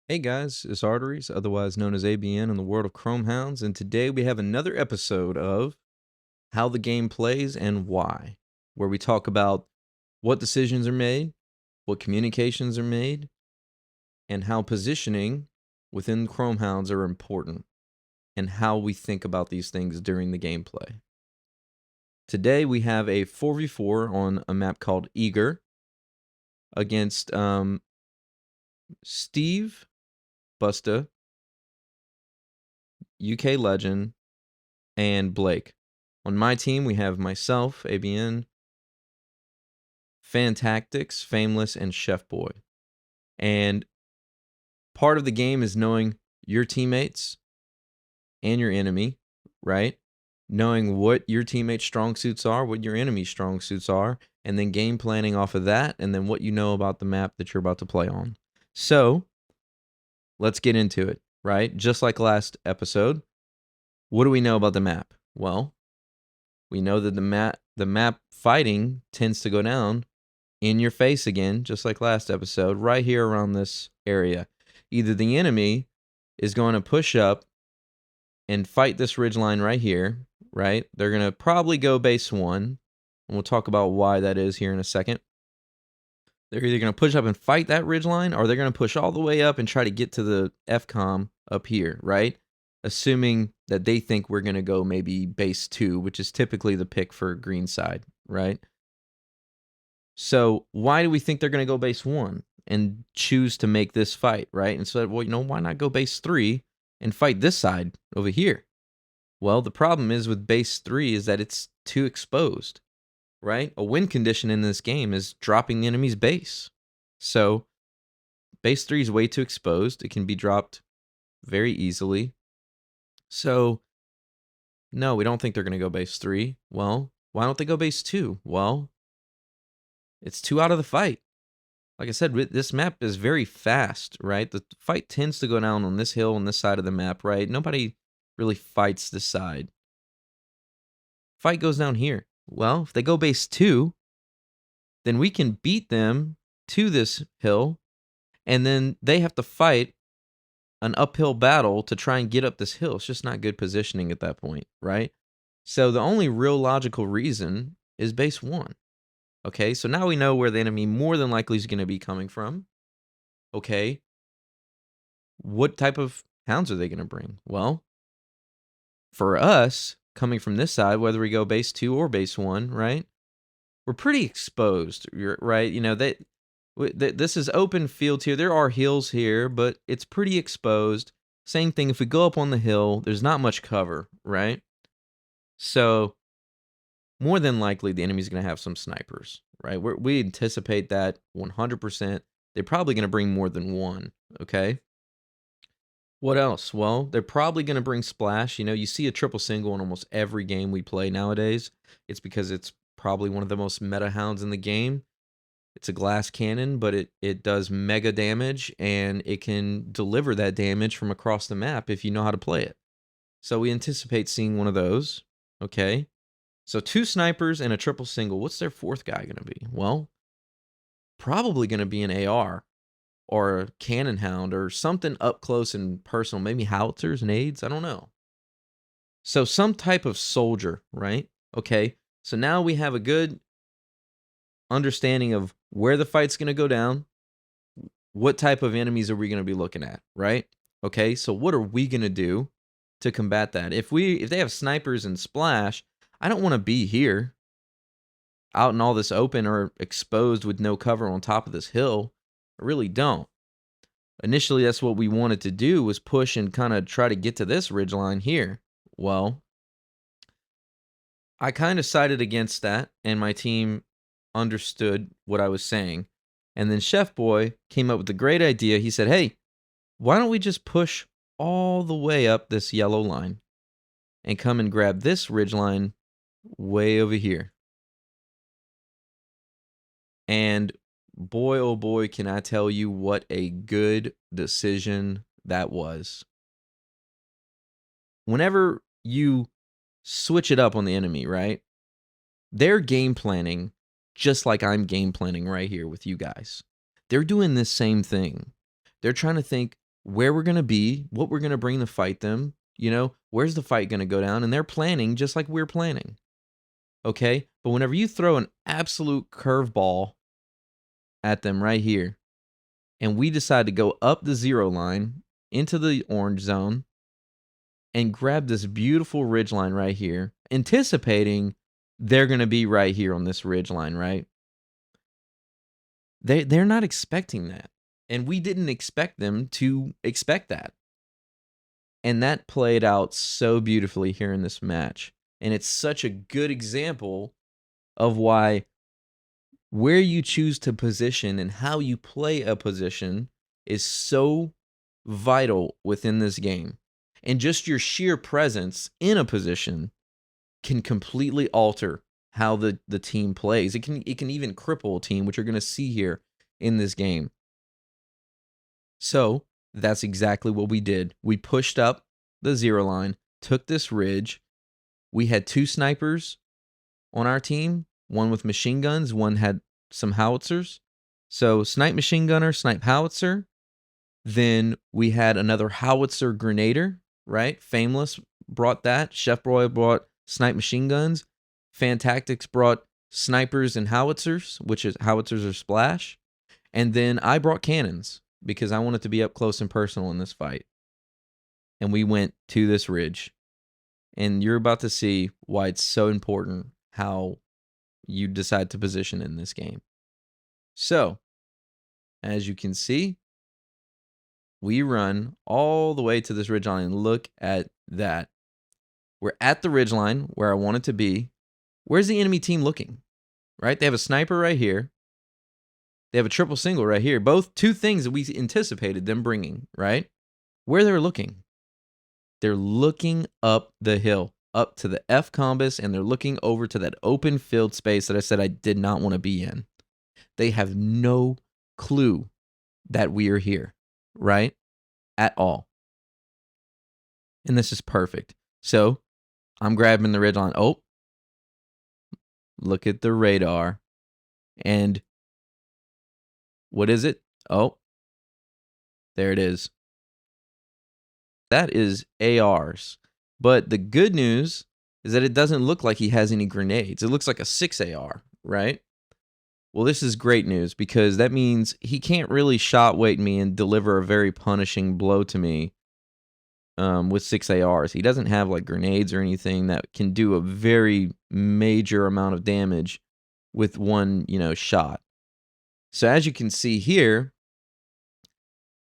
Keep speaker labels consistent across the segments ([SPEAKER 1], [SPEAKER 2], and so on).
[SPEAKER 1] Hey guys, it's Arteries, otherwise known as ABN in the world of Chromehounds, and today we have another episode of How the Game Plays and Why, where we talk about what decisions are made, what communications are made, and how positioning within Chromehounds are important, and how we think about these things during the gameplay. Today we have a 4v4 on a map called Eager against Steve, Busta, UK Legend, and Blake. On my team, we have myself, ABN, Fantactics, Fameless, and Chef Boy. And part of the game is knowing your teammates and your enemy, right? Knowing what your teammates' strong suits are, what your enemy's strong suits are, and then game planning off of that, and then what you know about the map that you're about to play on. So, let's get into it, right? Just like last episode, what do we know about the map? Well, we know that the map fighting tends to go down in your face again, just like last episode, right here around this area. Either the enemy is going to push up and fight this ridgeline right here, right? They're going to probably go base 1, and we'll talk about why that is here in a second. They're either going to push up and fight that ridgeline, or they're going to push all the way up and try to get to the FCOM up here, right? Assuming that they think we're going to go maybe base 2, which is typically the pick for green side, right? So why do we think they're going to go base 1 and choose to make this fight, right? And so, well, why not go base 3 and fight this side over here? Well, the problem is with base 3 is that it's too exposed, right? A win condition in this game is dropping the enemy's base. So base 3 is way too exposed. It can be dropped very easily. So no, we don't think they're going to go base 3. Well, why don't they go base 2? Well, it's 2 out of the fight. Like I said, this map is very fast, right? The fight tends to go down on this hill on this side of the map, right? Nobody really fights this side. Fight goes down here. Well, if they go base 2, then we can beat them to this hill, and then they have to fight an uphill battle to try and get up this hill. It's just not good positioning at that point, right? So the only real logical reason is base 1. Okay, so now we know where the enemy more than likely is going to be coming from. Okay, what type of hounds are they going to bring? Well, for us, coming from this side, whether we go base 2 or base 1, right? We're pretty exposed, right? You know, this is open field here. There are hills here, but it's pretty exposed. Same thing, if we go up on the hill, there's not much cover, right? So, more than likely, the enemy's going to have some snipers, right? We anticipate that 100%. They're probably going to bring more than one, okay? What else? Well, they're probably going to bring splash. You know, you see a triple single in almost every game we play nowadays. It's because it's probably one of the most meta hounds in the game. It's a glass cannon, but it does mega damage, and it can deliver that damage from across the map if you know how to play it. So we anticipate seeing one of those, okay? So 2 snipers and a triple single. What's their fourth guy going to be? Well, probably going to be an AR or a cannon hound or something up close and personal. Maybe howitzers, nades, I don't know. So some type of soldier, right? Okay, so now we have a good understanding of where the fight's going to go down. What type of enemies are we going to be looking at, right? Okay, so what are we going to do to combat that? If they have snipers and splash, I don't want to be here out in all this open or exposed with no cover on top of this hill. I really don't. Initially, that's what we wanted to do, was push and kind of try to get to this ridgeline here. Well, I kind of sided against that, and my team understood what I was saying. And then Chef Boy came up with a great idea. He said, hey, why don't we just push all the way up this yellow line and come and grab this ridgeline way over here? And boy, oh boy, can I tell you what a good decision that was. Whenever you switch it up on the enemy, right? They're game planning just like I'm game planning right here with you guys. They're doing this same thing. They're trying to think, where we're going to be, what we're going to bring to fight them, where's the fight going to go down, and they're planning just like we're planning. Okay? But whenever you throw an absolute curveball at them right here, and we decide to go up the 0 line into the orange zone and grab this beautiful ridge line right here, anticipating they're going to be right here on this ridge line, right? They're not expecting that. And we didn't expect them to expect that. And that played out so beautifully here in this match. And it's such a good example of why where you choose to position and how you play a position is so vital within this game. And just your sheer presence in a position can completely alter how the team plays. It can even cripple a team, which you're going to see here in this game. So that's exactly what we did. We pushed up the 0 line, took this ridge. We had 2 snipers on our team, one with machine guns, one had some howitzers. So snipe machine gunner, snipe howitzer. Then we had another howitzer grenader, right? Fameless brought that. Chef Boy brought snipe machine guns. Fantactics brought snipers and howitzers, which is howitzers or splash. And then I brought cannons because I wanted to be up close and personal in this fight. And we went to this ridge. And you're about to see why it's so important how you decide to position in this game. So, as you can see, we run all the way to this ridgeline, and look at that. We're at the ridgeline where I want it to be. Where's the enemy team looking? Right? They have a sniper right here. They have a triple single right here. Both 2 things that we anticipated them bringing, right? Where they're looking. They're looking up the hill, up to the F combus, and they're looking over to that open field space that I said I did not want to be in. They have no clue that we are here, right? At all. And this is perfect. So I'm grabbing the ridge line. Oh, look at the radar. And what is it? Oh, there it is. That is ARs. But the good news is that it doesn't look like he has any grenades. It looks like a 6 AR, right? Well, this is great news because that means he can't really shot weight me and deliver a very punishing blow to me with 6 ARs. He doesn't have like grenades or anything that can do a very major amount of damage with one, shot. So as you can see here,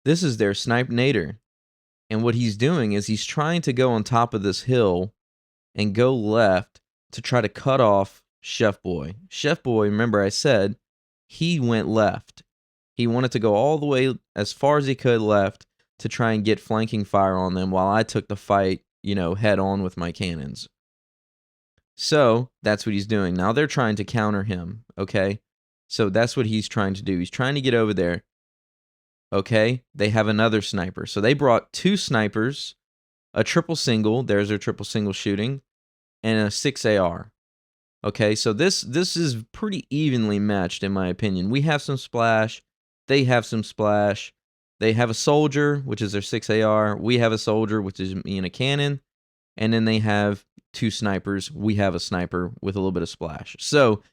[SPEAKER 1] this is their snipe nader. And what he's doing is he's trying to go on top of this hill and go left to try to cut off Chef Boy. Chef Boy, remember I said, he went left. He wanted to go all the way as far as he could left to try and get flanking fire on them while I took the fight, head on with my cannons. So that's what he's doing. Now they're trying to counter him, okay? So that's what he's trying to do. He's trying to get over there. Okay, they have another sniper. So they brought 2 snipers, a triple single, there's their triple single shooting, and a 6 AR. Okay, so this is pretty evenly matched in my opinion. We have some splash, they have some splash. They have a soldier, which is their 6 AR. We have a soldier, which is me and a cannon. And then they have 2 snipers. We have a sniper with a little bit of splash. So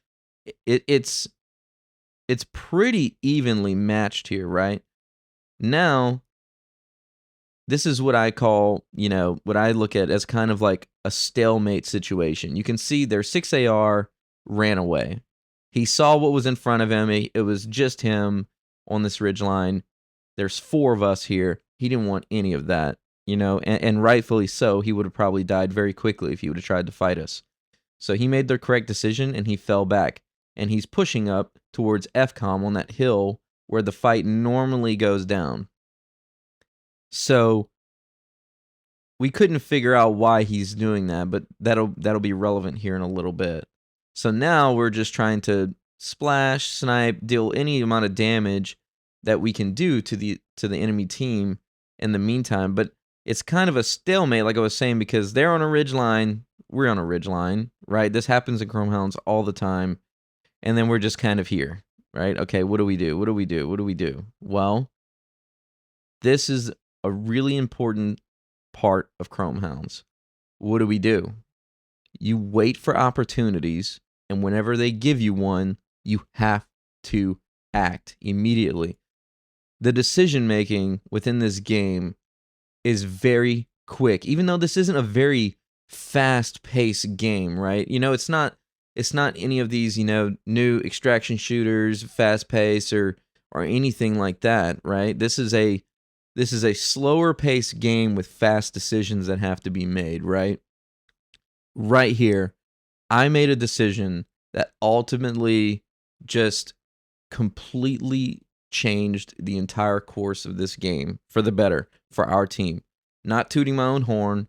[SPEAKER 1] it's pretty evenly matched here, right? Now, this is what I call, what I look at as kind of like a stalemate situation. You can see their 6 AR ran away. He saw what was in front of him. It was just him on this ridgeline. There's 4 of us here. He didn't want any of that, and rightfully so. He would have probably died very quickly if he would have tried to fight us. So he made the correct decision and he fell back. And he's pushing up towards FCOM on that hill where the fight normally goes down. So we couldn't figure out why he's doing that, but that'll be relevant here in a little bit. So now we're just trying to splash, snipe, deal any amount of damage that we can do to the enemy team in the meantime. But it's kind of a stalemate, like I was saying, because they're on a ridge line, we're on a ridge line, right? This happens in Chromehounds all the time. And then we're just kind of here, right? Okay, what do we do? What do we do? What do we do? Well, this is a really important part of Chromehounds. What do? You wait for opportunities, and whenever they give you one, you have to act immediately. The decision making within this game is very quick, even though this isn't a very fast-paced game, right? It's not any of these, new extraction shooters, fast pace or anything like that, right? This is a slower paced game with fast decisions that have to be made, right? Right here, I made a decision that ultimately just completely changed the entire course of this game for the better for our team. Not tooting my own horn.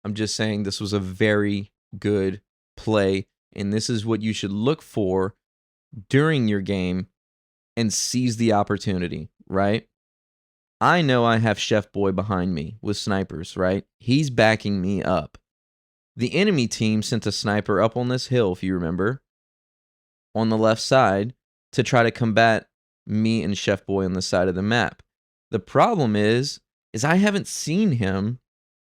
[SPEAKER 1] I'm just saying this was a very good play, and this is what you should look for during your game and seize the opportunity, right? I know I have Chef Boy behind me with snipers, right? He's backing me up. The enemy team sent a sniper up on this hill, if you remember, on the left side to try to combat me and Chef Boy on the side of the map. The problem is I haven't seen him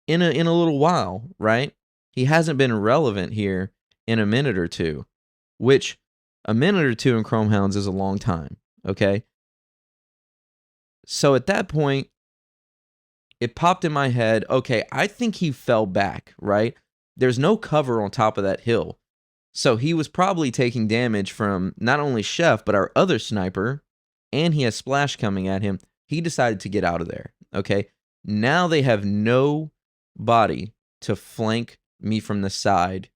[SPEAKER 1] in a little while, right? He hasn't been relevant here in a minute or two, which a minute or two in Chromehounds is a long time, okay? So at that point, it popped in my head, okay, I think he fell back, right? There's no cover on top of that hill. So he was probably taking damage from not only Chef, but our other sniper, and he has Splash coming at him. He decided to get out of there, okay? Now they have no body to flank me from the side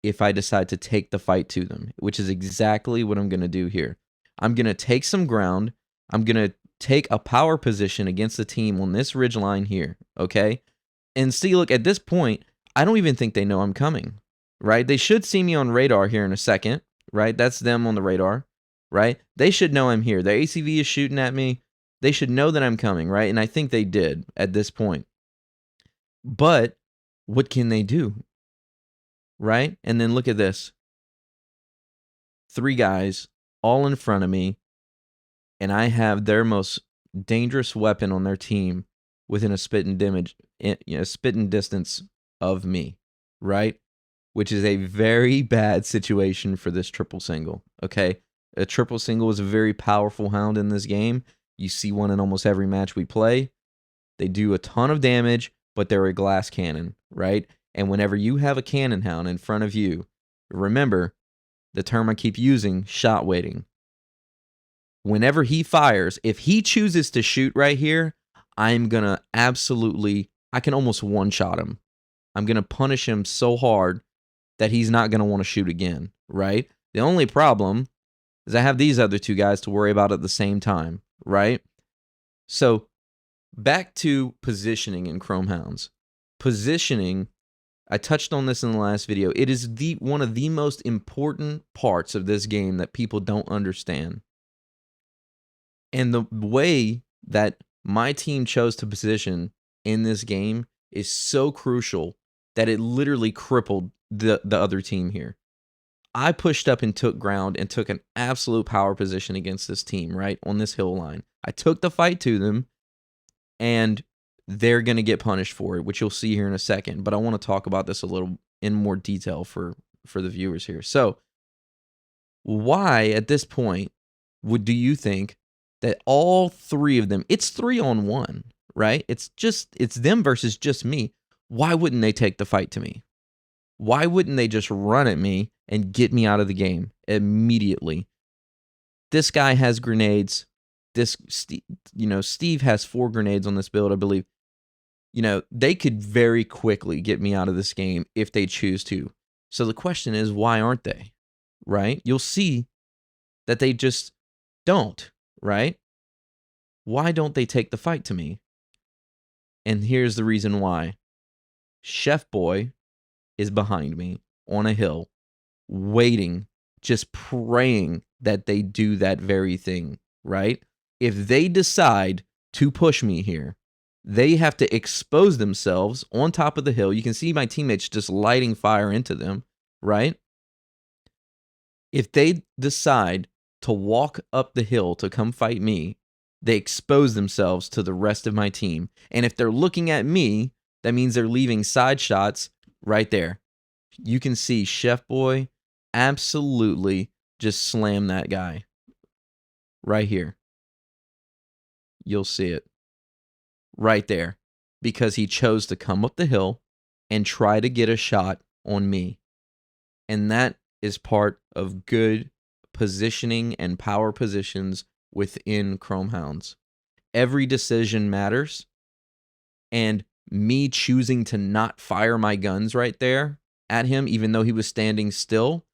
[SPEAKER 1] if I decide to take the fight to them, which is exactly what I'm going to do here. I'm going to take some ground. I'm going to take a power position against the team on this ridge line here, okay? And see, look, at this point, I don't even think they know I'm coming, right? They should see me on radar here in a second, right? That's them on the radar, right? They should know I'm here. Their ACV is shooting at me. They should know that I'm coming, right? And I think they did at this point. But what can they do, right? And then look at this. 3 guys all in front of me, and I have their most dangerous weapon on their team within a spitting distance of me, right? Which is a very bad situation for this triple single, okay? A triple single is a very powerful hound in this game. You see one in almost every match we play. They do a ton of damage, but they're a glass cannon, right? And whenever you have a cannon hound in front of you, remember the term I keep using, shot waiting. Whenever he fires, if he chooses to shoot right here, I'm going to I can almost one-shot him. I'm going to punish him so hard that he's not going to want to shoot again, right? The only problem is I have these other 2 guys to worry about at the same time, right? So back to positioning in Chromehounds. Positioning, I touched on this in the last video. It is one of the most important parts of this game that people don't understand. And the way that my team chose to position in this game is so crucial that it literally crippled the other team here. I pushed up and took ground and took an absolute power position against this team, right, on this hill line. I took the fight to them, and they're going to get punished for it, which you'll see here in a second. But I want to talk about this a little in more detail for the viewers here. So why, at this point, do you think that all 3 of them, it's 3-on-1, right? It's them versus just me. Why wouldn't they take the fight to me? Why wouldn't they just run at me and get me out of the game immediately? This guy has grenades. Steve has 4 grenades on this build, I believe. They could very quickly get me out of this game if they choose to. So the question is, why aren't they? Right? You'll see that they just don't, right? Why don't they take the fight to me? And here's the reason why. Chef Boy is behind me on a hill, waiting, just praying that they do that very thing, right? If they decide to push me here, they have to expose themselves on top of the hill. You can see my teammates just lighting fire into them, right? If they decide to walk up the hill to come fight me, they expose themselves to the rest of my team. And if they're looking at me, that means they're leaving side shots right there. You can see Chef Boy absolutely just slam that guy right here. You'll see it right there because he chose to come up the hill and try to get a shot on me. And that is part of good positioning and power positions within Chromehounds. Every decision matters, and me choosing to not fire my guns right there at him, even though he was standing still,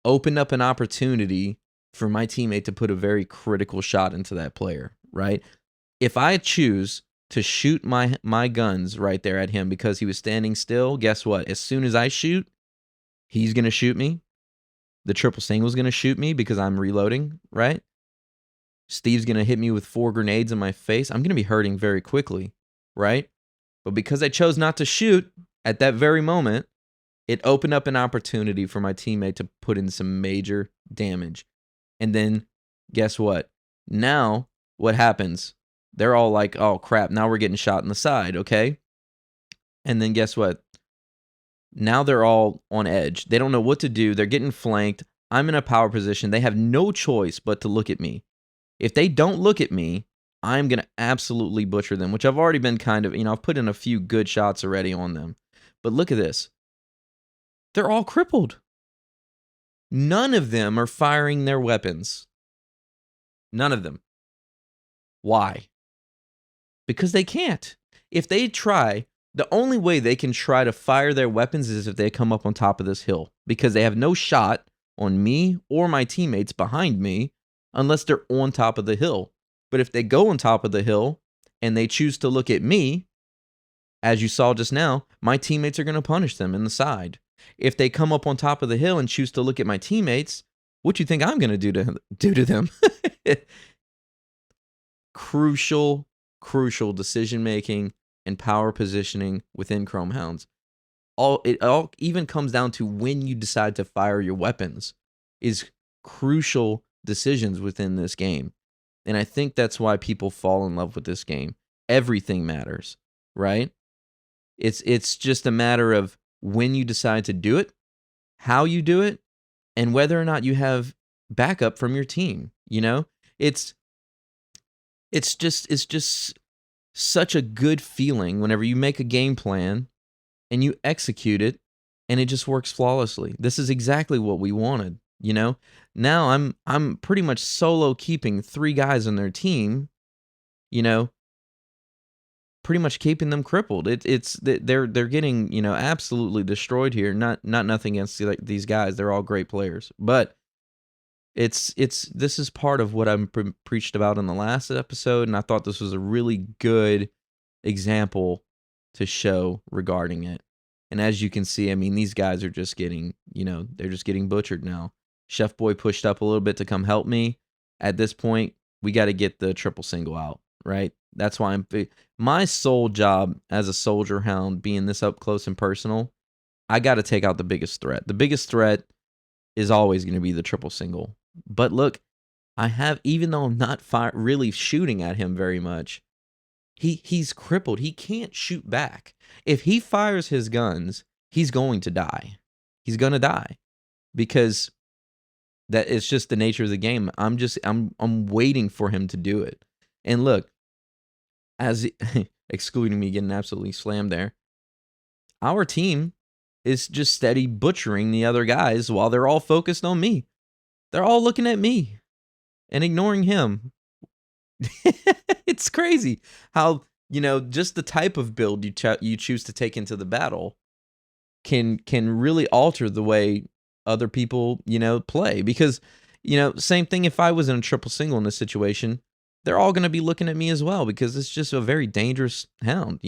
[SPEAKER 1] opened up an opportunity for my teammate to put a very critical shot into that player, right? If I choose to shoot my guns right there at him because he was standing still, guess what? As soon as I shoot, he's going to shoot me. The triple single's going to shoot me because I'm reloading, right? Steve's going to hit me with 4 grenades in my face. I'm going to be hurting very quickly, right? But because I chose not to shoot at that very moment, it opened up an opportunity for my teammate to put in some major damage. And then guess what? Now, what happens? They're all like, oh crap, now we're getting shot in the side, okay? And then guess what? Now they're all on edge. They don't know what to do. They're getting flanked. I'm in a power position. They have no choice but to look at me. If they don't look at me, I'm going to absolutely butcher them, which I've already been kind of, I've put in a few good shots already on them. But look at this. They're all crippled. None of them are firing their weapons. None of them. Why? Because they can't. If they try, the only way they can try to fire their weapons is if they come up on top of this hill, because they have no shot on me or my teammates behind me unless they're on top of the hill. But if they go on top of the hill and they choose to look at me, as you saw just now, my teammates are going to punish them in the side. If they come up on top of the hill and choose to look at my teammates, what do you think I'm going to do to them? Crucial decision making and power positioning within Chromehounds. It all even comes down to when you decide to fire your weapons is crucial decisions within this game. And I think that's why people fall in love with this game. Everything matters, right? It's just a matter of when you decide to do it, how you do it, and whether or not you have backup from your team. It's just such a good feeling whenever you make a game plan and you execute it and it just works flawlessly. This is exactly what we wanted, Now I'm pretty much solo keeping 3 guys on their team, pretty much keeping them crippled. They're getting, absolutely destroyed here. Not nothing against these guys. They're all great players. But this is part of what I'm preached about in the last episode, and I thought this was a really good example to show regarding it. And as you can see, these guys are just getting, they're just getting butchered now. Chef Boy pushed up a little bit to come help me. At this point, we got to get the triple single out, right? That's why my sole job as a soldier hound, being this up close and personal, I got to take out the biggest threat. The biggest threat is always going to be the triple single. But look, even though I'm not really shooting at him very much, he's crippled. He can't shoot back. If he fires his guns, he's going to die. He's going to die because that it's just the nature of the game. I'm waiting for him to do it. And look, excluding me getting absolutely slammed there, our team is just steady butchering the other guys while they're all focused on me. They're all looking at me and ignoring him. It's crazy how, just the type of build you choose to take into the battle can really alter the way other people, play. Because, same thing if I was in a triple single in this situation, they're all going to be looking at me as well because it's just a very dangerous hound,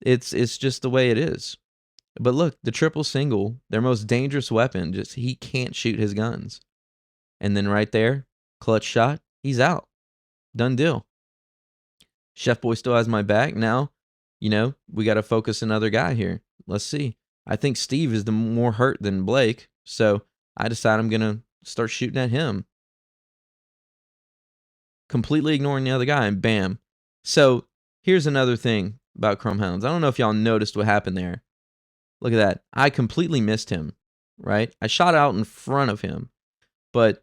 [SPEAKER 1] It's just the way it is. But look, the triple single, their most dangerous weapon, just he can't shoot his guns. And then right there, clutch shot, he's out. Done deal. Chef Boy still has my back. Now, we got to focus another guy here. Let's see. I think Steve is the more hurt than Blake. So I decide I'm going to start shooting at him. completely ignoring the other guy, and bam. So here's another thing about Chromehounds. I don't know if y'all noticed what happened there. Look at that. I completely missed him, right? I shot out in front of him, but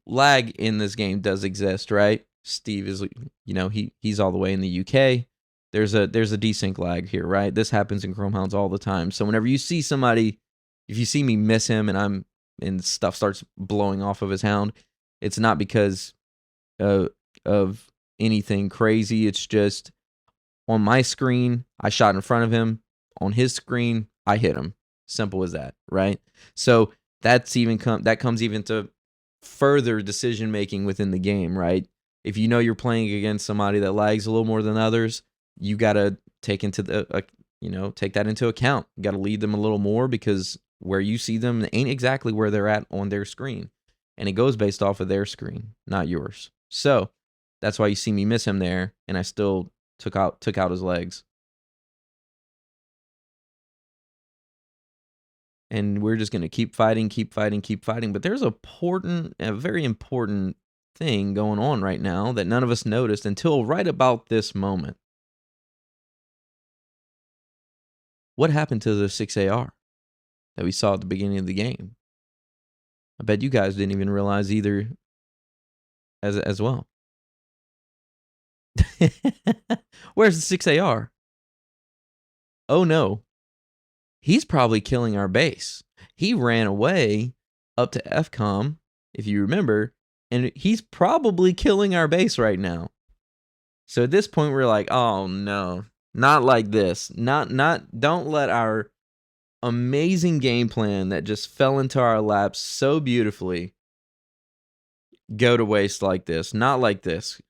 [SPEAKER 1] lag in this game does exist, right? Steve is, he's all the way in the UK. There's a desync lag here, right? This happens in Chromehounds all the time. So whenever you see somebody, if you see me miss him and stuff starts blowing off of his hound, it's not because of anything crazy. It's just on my screen, I shot in front of him. On his screen, I hit him. Simple as that, right? So that comes even to further decision making within the game, right? If you know you're playing against somebody that lags a little more than others, you gotta take take that into account. You gotta lead them a little more because where you see them ain't exactly where they're at on their screen, and it goes based off of their screen, not yours. So that's why you see me miss him there, and I still took out his legs. And we're just going to keep fighting. But there's a very important thing going on right now that none of us noticed until right about this moment. What happened to the 6AR that we saw at the beginning of the game? I bet you guys didn't even realize either as well. Where's the 6AR? Oh no. He's probably killing our base. He ran away up to FCOM, if you remember, and he's probably killing our base right now. So at this point, we're like, oh no, not like this. Don't let our amazing game plan that just fell into our laps so beautifully go to waste like this. Not like this.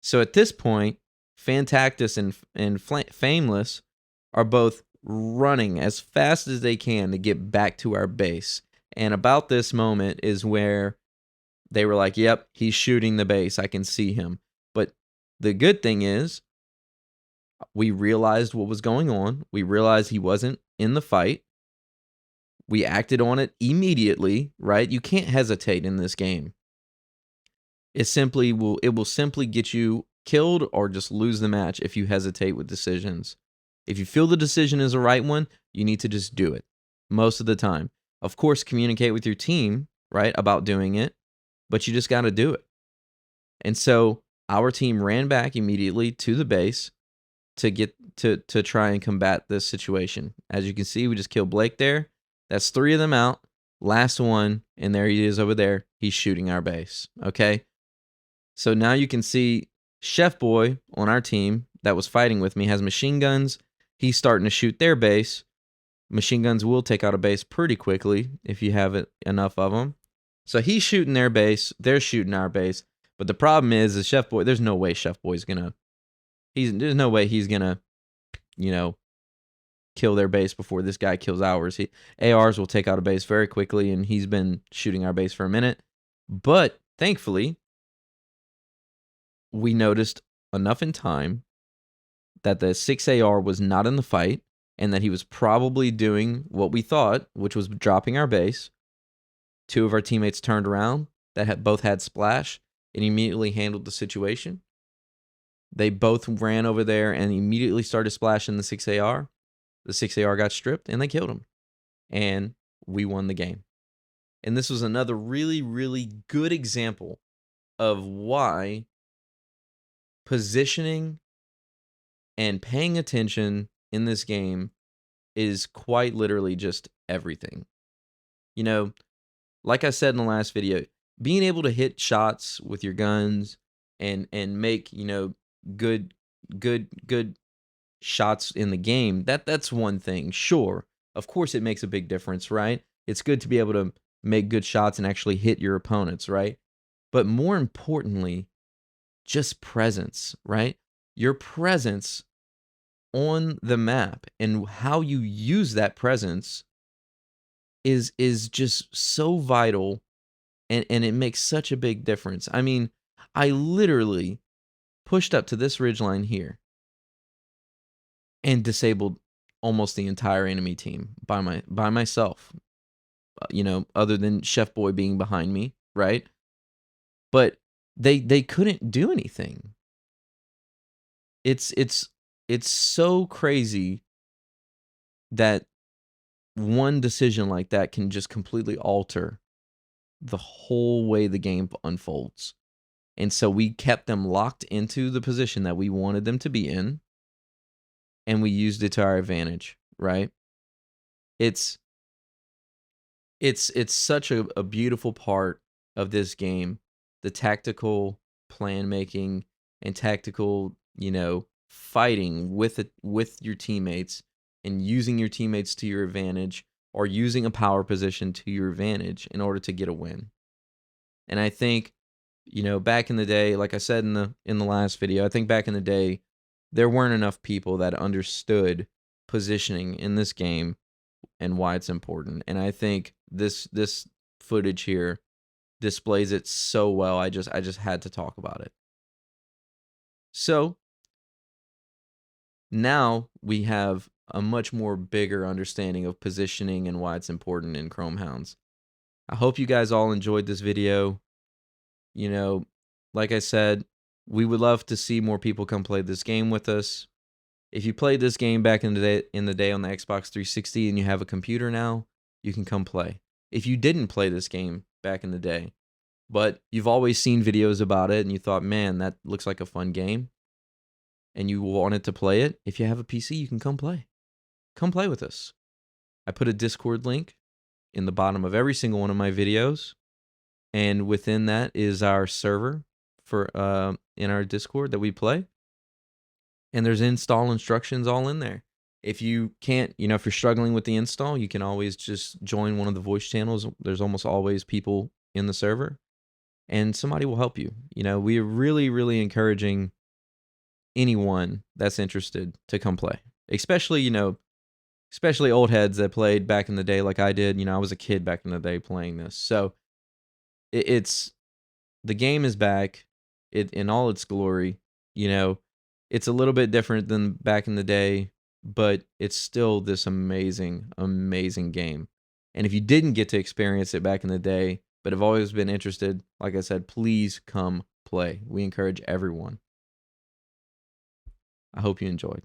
[SPEAKER 1] So at this point, Fantactus and Fameless are both running as fast as they can to get back to our base. And about this moment is where they were like, yep, he's shooting the base. I can see him. But the good thing is we realized what was going on. We realized he wasn't in the fight. We acted on it immediately, right? You can't hesitate in this game. It will simply get you killed or just lose the match if you hesitate with decisions. If you feel the decision is the right one, you need to just do it most of the time. Of course, communicate with your team, right, about doing it, but you just got to do it. And so our team ran back immediately to the base to get to try and combat this situation. As you can see, we just killed Blake there. That's 3 of them out. Last one, and there he is over there. He's shooting our base, okay? So now you can see Chef Boy on our team that was fighting with me has machine guns. He's starting to shoot their base. Machine guns will take out a base pretty quickly if you have enough of them. So he's shooting their base. They're shooting our base. But the problem is Chef Boy, there's no way Chef Boy's gonna, there's no way he's gonna, kill their base before this guy kills ours. ARs will take out a base very quickly, and he's been shooting our base for a minute. But thankfully, we noticed enough in time that the 6AR was not in the fight and that he was probably doing what we thought, which was dropping our base. 2 of our teammates turned around that both had splash and immediately handled the situation. They both ran over there and immediately started splashing the 6AR. The 6AR got stripped and they killed him. And we won the game. And this was another really, really good example of why positioning and paying attention in this game is quite literally just everything. Like I said in the last video, being able to hit shots with your guns and make, good shots in the game, that's one thing. Sure, of course it makes a big difference, right? It's good to be able to make good shots and actually hit your opponents, right? But more importantly, just presence, right? Your presence on the map and how you use that presence is just so vital, and it makes such a big difference. I mean, I literally pushed up to this ridgeline here and disabled almost the entire enemy team by myself. Other than Chef Boy being behind me, right? But they couldn't do anything. It's it's it's so crazy that one decision like that can just completely alter the whole way the game unfolds. And so we kept them locked into the position that we wanted them to be in, and we used it to our advantage, right? It's it's such a beautiful part of this game, the tactical plan making and tactical, fighting with your teammates and using your teammates to your advantage or using a power position to your advantage in order to get a win. And I think, back in the day, like I said in the last video, I think back in the day there weren't enough people that understood positioning in this game and why it's important. And I think this footage here displays it so well. I just had to talk about it. So now we have a much more bigger understanding of positioning and why it's important in Chromehounds. I hope you guys all enjoyed this video. You know, like I said, we would love to see more people come play this game with us. If you played this game back in the day on the Xbox 360 and you have a computer now, you can come play. If you didn't play this game back in the day, but you've always seen videos about it and you thought, man, that looks like a fun game, and you wanted to play it, if you have a PC, you can come play. Come play with us. I put a Discord link in the bottom of every single one of my videos, and within that is our server for in our Discord that we play. And there's install instructions all in there. If you can't, if you're struggling with the install, you can always just join one of the voice channels. There's almost always people in the server, and somebody will help you. We are really, really encouraging anyone that's interested to come play, especially old heads that played back in the day like I did. I was a kid back in the day playing this. So it's the game is back in all its glory. It's a little bit different than back in the day, but it's still this amazing, amazing game. And if you didn't get to experience it back in the day, but have always been interested, like I said, please come play. We encourage everyone. I hope you enjoyed.